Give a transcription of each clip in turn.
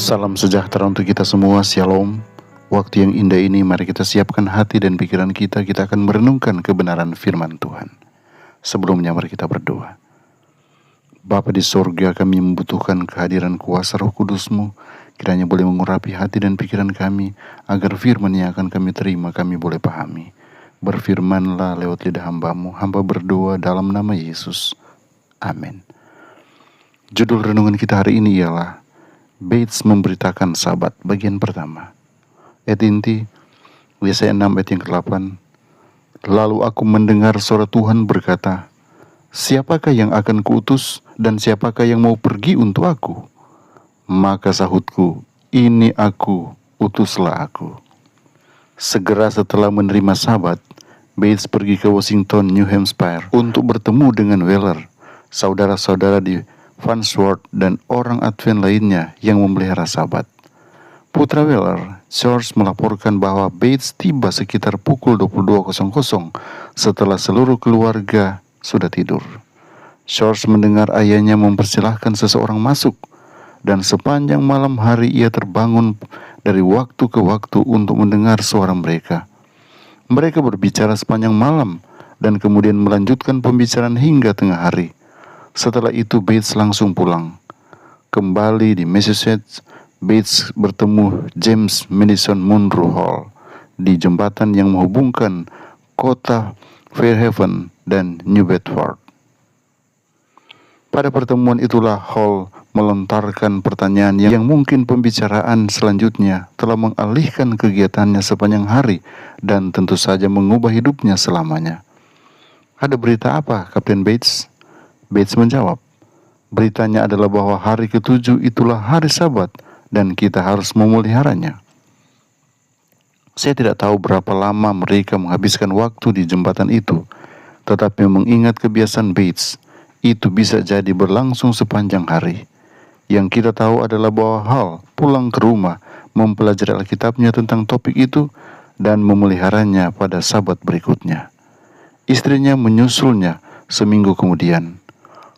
Salam sejahtera untuk kita semua, Shalom. Waktu yang indah ini mari kita siapkan hati dan pikiran kita akan merenungkan kebenaran firman Tuhan. Sebelumnya mari kita berdoa. Bapa di sorga, kami membutuhkan kehadiran kuasa Roh Kudus-Mu, kiranya boleh mengurapi hati dan pikiran kami, agar firman yang akan kami terima kami boleh pahami. Berfirmanlah lewat lidah hamba-Mu, hamba berdoa dalam nama Yesus. Amin. Judul renungan kita hari ini ialah Bates memberitakan Sabat, bagian pertama. Ayat inti Yesaya 6 ayat yang ke-8. Lalu aku mendengar suara Tuhan berkata, siapakah yang akan kuutus dan siapakah yang mau pergi untuk aku? Maka sahutku, ini aku, utuslah aku. Segera setelah menerima Sabat, Bates pergi ke Washington, New Hampshire untuk bertemu dengan Weller, saudara-saudara di Farnsworth dan orang Advent lainnya yang memelihara Sabat. Putra Weller, George, melaporkan bahwa Bates tiba sekitar pukul 22.00 setelah seluruh keluarga sudah tidur. George mendengar ayahnya mempersilahkan seseorang masuk, dan sepanjang malam hari ia terbangun dari waktu ke waktu untuk mendengar suara mereka. Mereka berbicara sepanjang malam dan kemudian melanjutkan pembicaraan hingga tengah hari. Setelah itu Bates langsung pulang. Kembali di Massachusetts, Bates bertemu James Madison Monroe Hall di jembatan yang menghubungkan kota Fairhaven dan New Bedford. Pada pertemuan itulah Hall melontarkan pertanyaan yang mungkin pembicaraan selanjutnya telah mengalihkan kegiatannya sepanjang hari dan tentu saja mengubah hidupnya selamanya. Ada berita apa, Kapten Bates? Bates menjawab, beritanya adalah bahwa hari ke-7 itulah hari Sabat dan kita harus memeliharanya. Saya tidak tahu berapa lama mereka menghabiskan waktu di jembatan itu, tetapi mengingat kebiasaan Bates, itu bisa jadi berlangsung sepanjang hari. Yang kita tahu adalah bahwa Hall pulang ke rumah, mempelajari Alkitabnya tentang topik itu, dan memeliharanya pada Sabat berikutnya. Istrinya menyusulnya seminggu kemudian.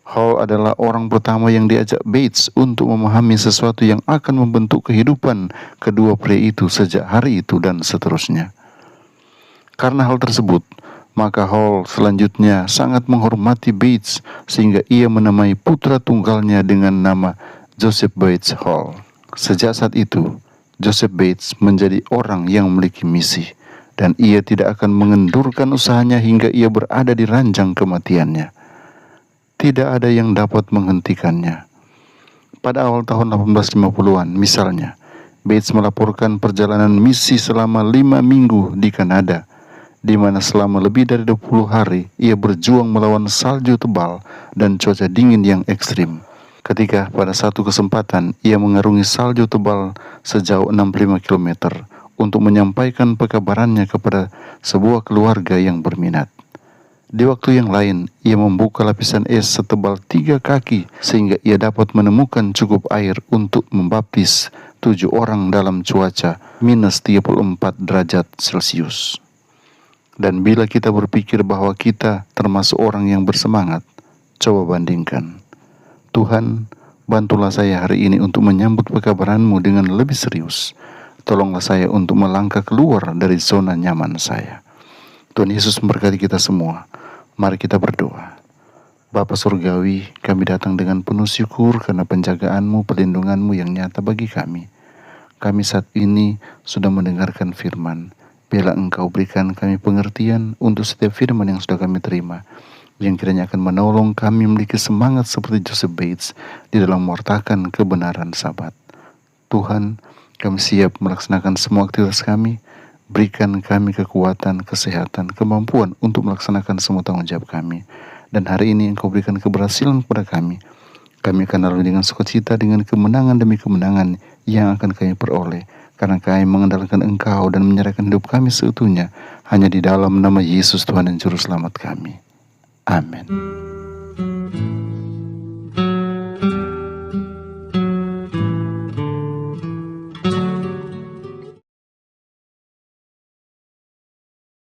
Hall adalah orang pertama yang diajak Bates untuk memahami sesuatu yang akan membentuk kehidupan kedua pria itu sejak hari itu dan seterusnya. Karena hal tersebut, maka Hall selanjutnya sangat menghormati Bates sehingga ia menamai putra tunggalnya dengan nama Joseph Bates Hall. Sejak saat itu, Joseph Bates menjadi orang yang memiliki misi, dan ia tidak akan mengendurkan usahanya hingga ia berada di ranjang kematiannya. Tidak ada yang dapat menghentikannya. Pada awal tahun 1850-an misalnya, Bates melaporkan perjalanan misi selama 5 minggu di Kanada, di mana selama lebih dari 20 hari ia berjuang melawan salju tebal dan cuaca dingin yang ekstrim. Ketika pada satu kesempatan ia mengarungi salju tebal sejauh 65 km untuk menyampaikan pekabarannya kepada sebuah keluarga yang berminat. Di waktu yang lain, ia membuka lapisan es setebal 3 kaki sehingga ia dapat menemukan cukup air untuk membaptis 7 orang dalam cuaca minus 34 derajat Celcius. Dan bila kita berpikir bahwa kita termasuk orang yang bersemangat, coba bandingkan. Tuhan, bantulah saya hari ini untuk menyambut pekabaran-Mu dengan lebih serius. Tolonglah saya untuk melangkah keluar dari zona nyaman saya. Tuhan Yesus memberkati kita semua. Mari kita berdoa. Bapa Surgawi, kami datang dengan penuh syukur karena penjagaan-Mu, perlindungan-Mu yang nyata bagi kami. Kami saat ini sudah mendengarkan firman. Biarlah Engkau berikan kami pengertian untuk setiap firman yang sudah kami terima, yang kiranya akan menolong kami memiliki semangat seperti Joseph Bates di dalam mewartakan kebenaran Sabat. Tuhan, kami siap melaksanakan semua aktivitas kami. Berikan kami kekuatan, kesehatan, kemampuan untuk melaksanakan semua tanggung jawab kami. Dan hari ini Engkau berikan keberhasilan kepada kami. Kami akan lalui dengan sukacita, dengan kemenangan demi kemenangan yang akan kami peroleh. Karena kami mengandalkan Engkau dan menyerahkan hidup kami seutuhnya hanya di dalam nama Yesus Tuhan dan Juru Selamat kami. Amin.